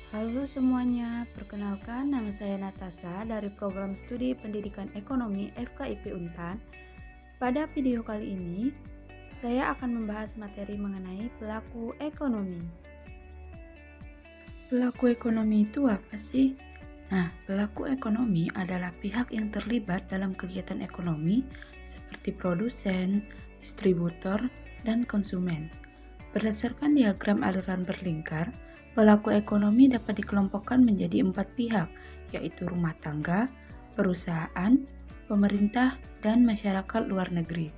Halo semuanya, perkenalkan nama saya Natasha dari program studi pendidikan ekonomi FKIP Untan. Pada video kali ini, saya akan membahas materi mengenai pelaku ekonomi. Pelaku ekonomi itu apa sih? Nah, pelaku ekonomi adalah pihak yang terlibat dalam kegiatan ekonomi seperti produsen, distributor, dan konsumen. Berdasarkan diagram aliran berlingkar, pelaku ekonomi dapat dikelompokkan menjadi 4 pihak, yaitu rumah tangga, perusahaan, pemerintah, dan masyarakat luar negeri.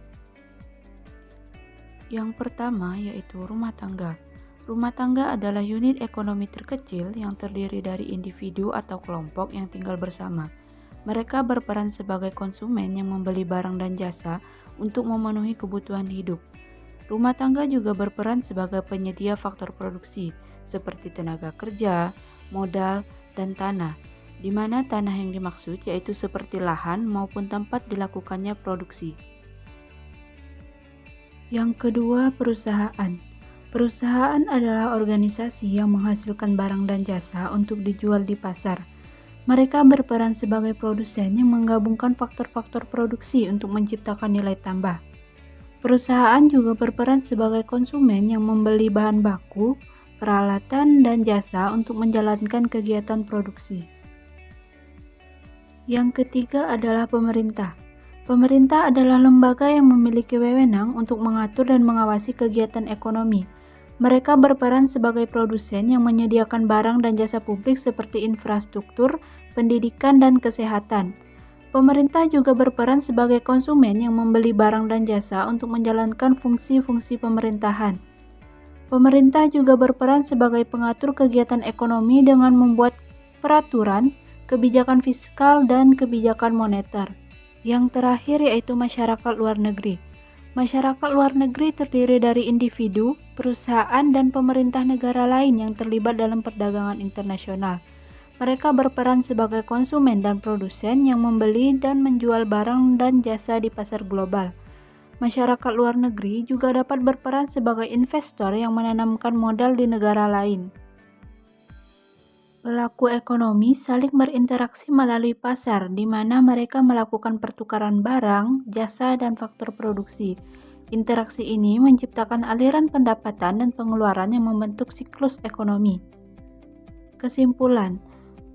Yang pertama yaitu rumah tangga. Rumah tangga adalah unit ekonomi terkecil yang terdiri dari individu atau kelompok yang tinggal bersama. Mereka berperan sebagai konsumen yang membeli barang dan jasa untuk memenuhi kebutuhan hidup. Rumah tangga juga berperan sebagai penyedia faktor produksi, seperti tenaga kerja, modal, dan tanah, di mana tanah yang dimaksud yaitu seperti lahan maupun tempat dilakukannya produksi. Yang kedua, perusahaan. Perusahaan adalah organisasi yang menghasilkan barang dan jasa untuk dijual di pasar. Mereka berperan sebagai produsen yang menggabungkan faktor-faktor produksi untuk menciptakan nilai tambah. Perusahaan juga berperan sebagai konsumen yang membeli bahan baku, peralatan, dan jasa untuk menjalankan kegiatan produksi. Yang ketiga adalah pemerintah. Pemerintah adalah lembaga yang memiliki wewenang untuk mengatur dan mengawasi kegiatan ekonomi. Mereka berperan sebagai produsen yang menyediakan barang dan jasa publik seperti infrastruktur, pendidikan, dan kesehatan. Pemerintah juga berperan sebagai konsumen yang membeli barang dan jasa untuk menjalankan fungsi-fungsi pemerintahan. Pemerintah juga berperan sebagai pengatur kegiatan ekonomi dengan membuat peraturan, kebijakan fiskal, dan kebijakan moneter. Yang terakhir yaitu masyarakat luar negeri. Masyarakat luar negeri terdiri dari individu, perusahaan, dan pemerintah negara lain yang terlibat dalam perdagangan internasional. Mereka berperan sebagai konsumen dan produsen yang membeli dan menjual barang dan jasa di pasar global. Masyarakat luar negeri juga dapat berperan sebagai investor yang menanamkan modal di negara lain. Pelaku ekonomi saling berinteraksi melalui pasar, di mana mereka melakukan pertukaran barang, jasa, dan faktor produksi. Interaksi ini menciptakan aliran pendapatan dan pengeluaran yang membentuk siklus ekonomi. Kesimpulan,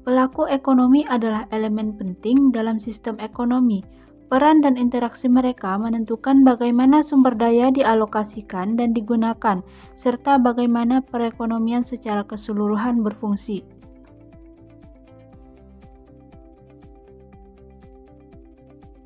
pelaku ekonomi adalah elemen penting dalam sistem ekonomi. Peran dan interaksi mereka menentukan bagaimana sumber daya dialokasikan dan digunakan, serta bagaimana perekonomian secara keseluruhan berfungsi.